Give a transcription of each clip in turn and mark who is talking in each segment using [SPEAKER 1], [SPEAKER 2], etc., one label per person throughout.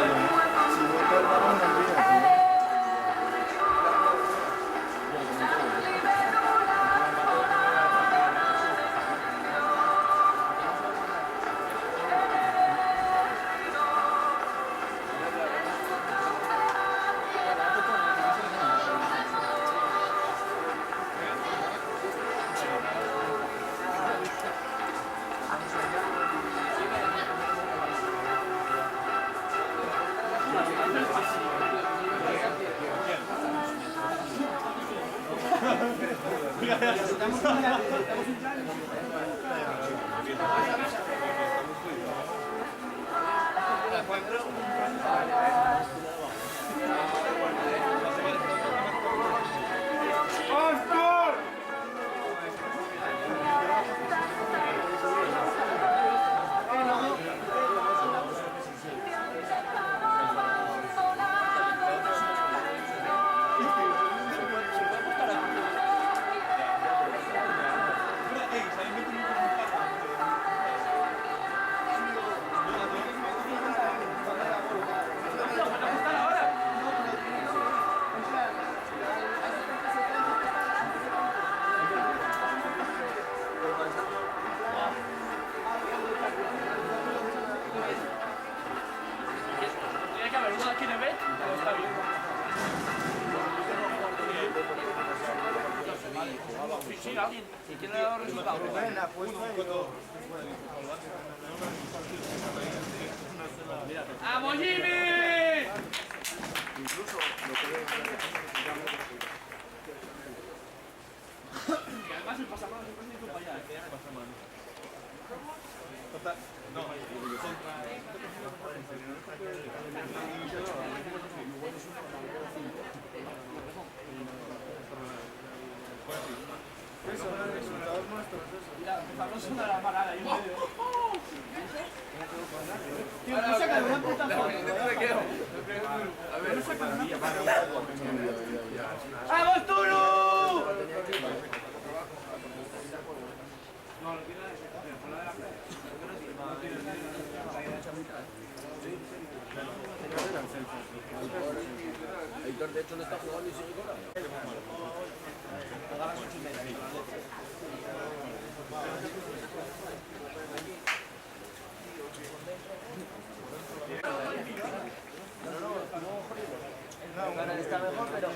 [SPEAKER 1] Si bota el balón, olvídate.
[SPEAKER 2] ¡Vamos, Jimmy!
[SPEAKER 1] Incluso lo que
[SPEAKER 2] Y además el pasamano siempre se hizo para allá.
[SPEAKER 1] Eso son los resultados nuestros, eso.
[SPEAKER 2] Mira, empezamos una de las maradas ahí en medio.
[SPEAKER 3] Tío, no sacan una puta foto.
[SPEAKER 2] ¡Vamos, Turu!
[SPEAKER 4] Aitor, de hecho, no está jugando y sigue cobrando.
[SPEAKER 3] Ganar está mejor, pero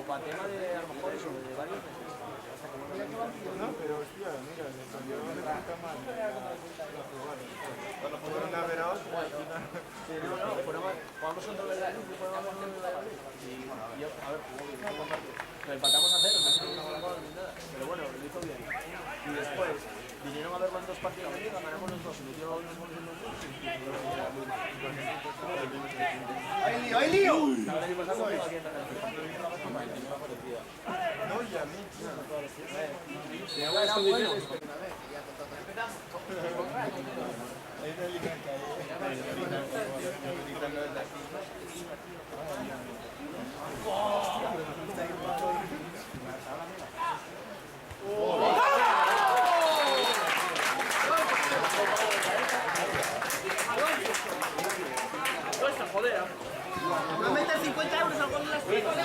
[SPEAKER 3] para tema de a lo mejor eso, de varios meses.
[SPEAKER 1] No, pero hostia, mira, le salió de puta madre. Cuando fueron a ver a otro.
[SPEAKER 3] Jugamos contra el Valladolid, jugamos contra el Valladolid. Y yo, a ver, lo empatamos a 0, no sé ni nada. Pero bueno, lo hizo bien. Y después vinieron a verlo en 2 partidos de liga, ganamos los 2, y metieron los goles en los 2.
[SPEAKER 1] ¡Hay lío!
[SPEAKER 3] El año pasado no aquí en la
[SPEAKER 1] No, y a mí.
[SPEAKER 3] era bueno.
[SPEAKER 1] Hay una liga que hay. Gritando desde aquí.
[SPEAKER 2] Joder.
[SPEAKER 3] ¿No meter 50 euros al gol de las piernas?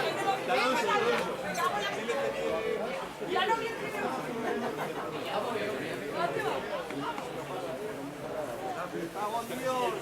[SPEAKER 5] Ya no viene.
[SPEAKER 3] ¡Vamos, Dios!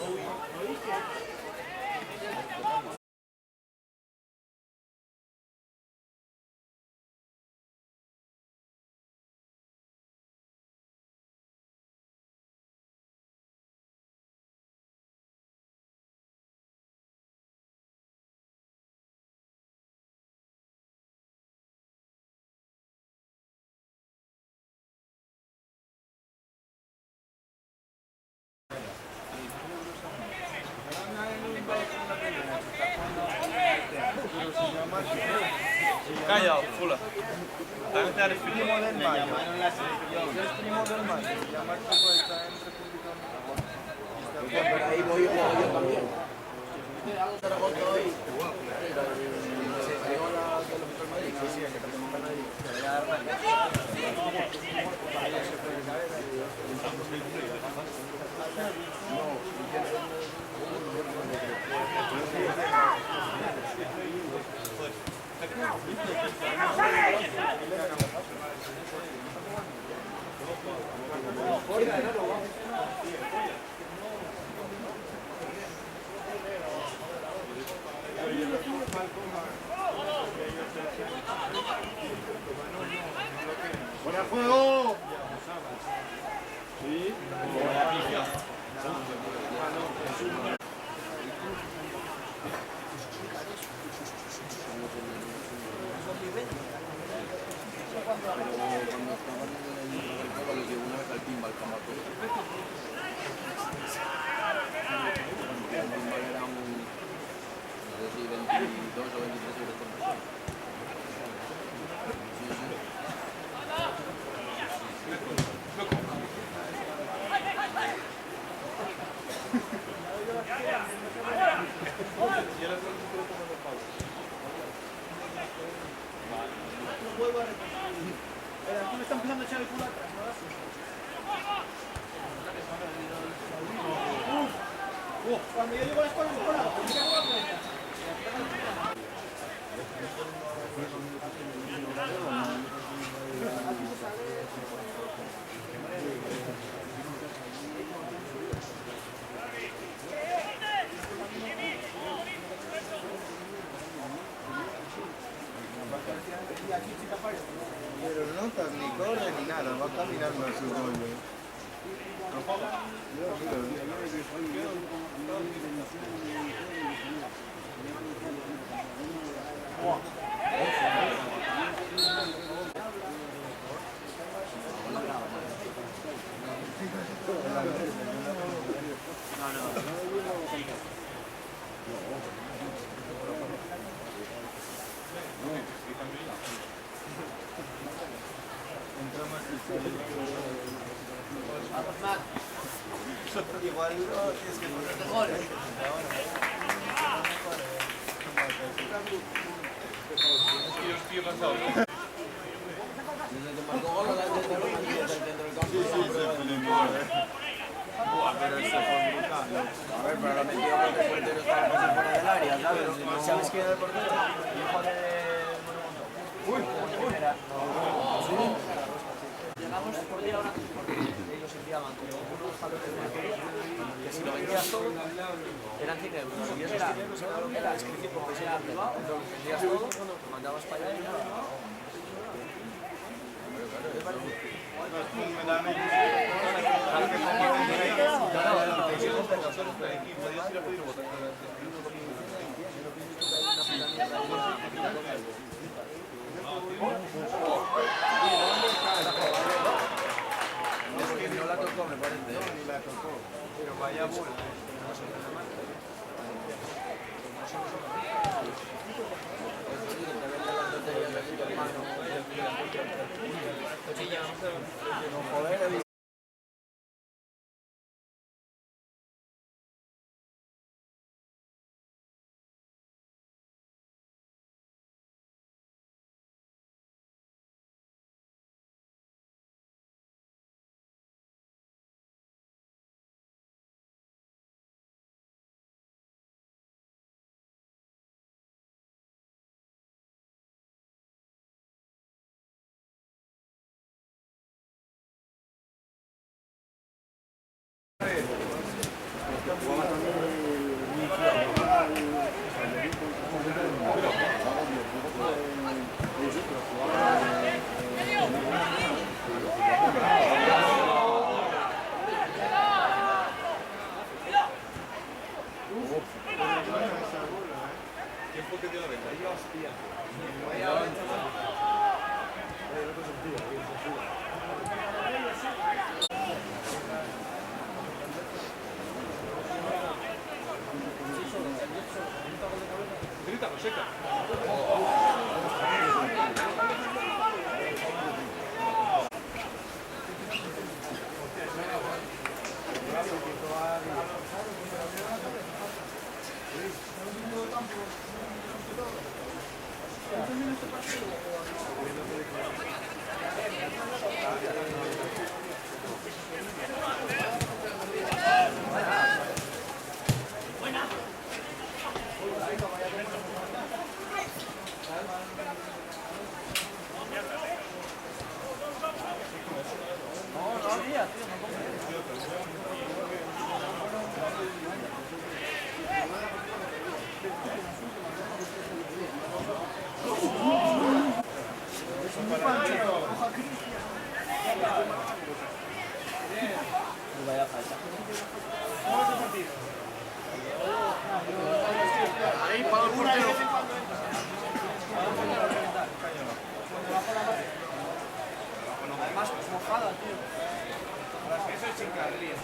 [SPEAKER 2] Calla, fula. También te haré
[SPEAKER 1] Primo del Mayo. Es primo del Mayo. Ya Marco está en República Dominicana.
[SPEAKER 4] Ahí voy yo también. Zaragoza hoy. Se llegó a la Madrid. Sí, sí, que tenemos que Madrid. Se vaya a dar
[SPEAKER 1] juego!
[SPEAKER 4] Cuando estaban en el Copa lo llevó una vez al pinball como a todo. El pinball era un, no sé si 22 o 23 euros por persona. Sí, sí.
[SPEAKER 3] Aquí me está empezando a echar el culo atrás, ¿no? Cuando yo llego a la escuela, me pongo me cago en la puerta.
[SPEAKER 1] Pero no está ni corre ni nada, va caminando a su rollo. Igual no tienes que ponerte goles.
[SPEAKER 4] Desde que marcó gol, la gente no lo metió del centro del campo.
[SPEAKER 1] Pero ese fue brutal.
[SPEAKER 4] A ver, pero lo metió porque el portero estaba casi fuera del área, ¿sabes? Si no-
[SPEAKER 3] ¿Sabes quién era el portero? Hijo de Llegamos por día a una ellos enviaban como unos jalones de aquellos que si lo vendías todo eran 100 euros. Y esos 100 euros era lo que era inscripción profesional privado, entonces lo vendías todo, lo mandabas para allá y nada.
[SPEAKER 4] Es que no la tocó, me parece.
[SPEAKER 1] Ni la tocó. Pero vaya bola.
[SPEAKER 3] Más mojada, tío.
[SPEAKER 2] Eso es sin carril.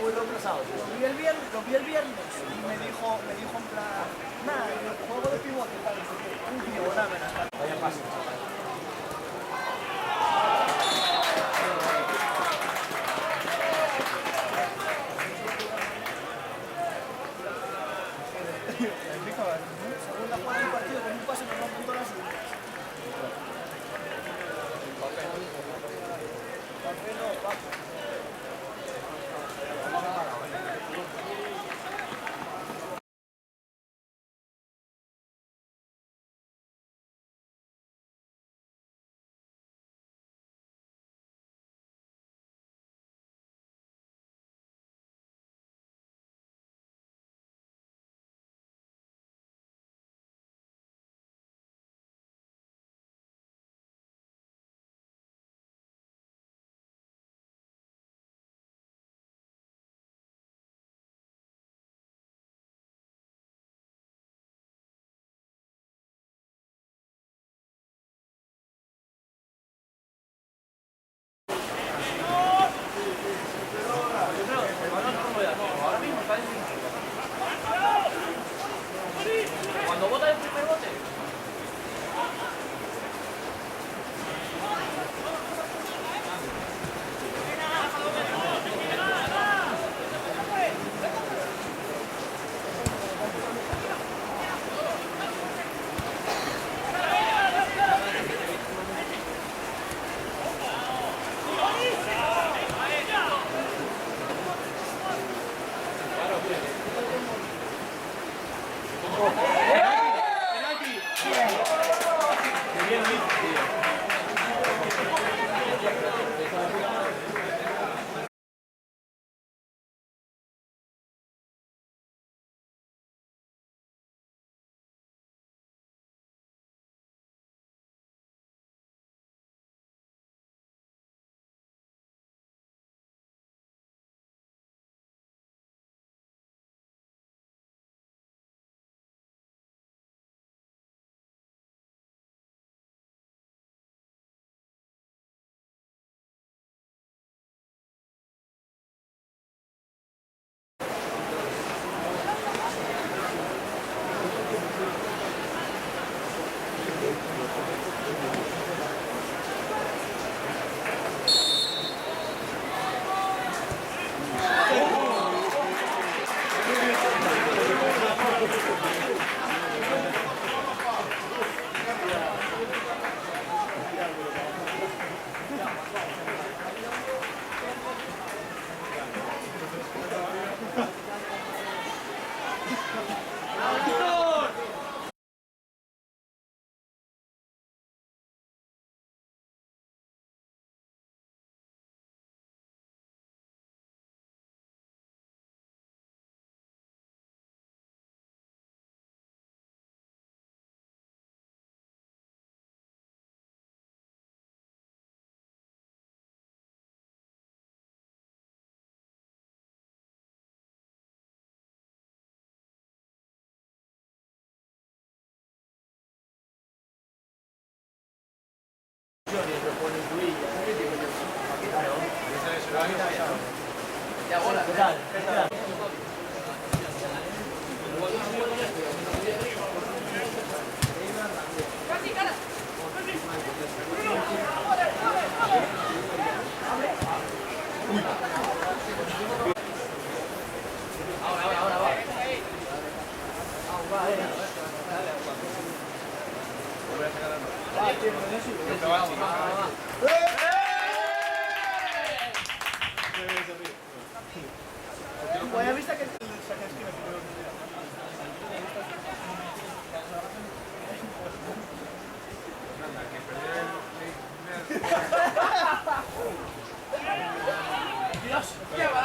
[SPEAKER 3] Muy retrasado. Lo vi el viernes y me dijo en plan, nada, el juego de pivote, tal, un tío, nada, vaya paso. Segunda jugada del partido con un pase nos rompen todas las líneas. Papel no, papo. Ahora mismo está en cuando bota el primer bote. Ya, hola, ¿qué tal? ¿Qué tal?
[SPEAKER 5] Casi, cara.
[SPEAKER 3] Ahora, va. Buena vista que Dios, qué va.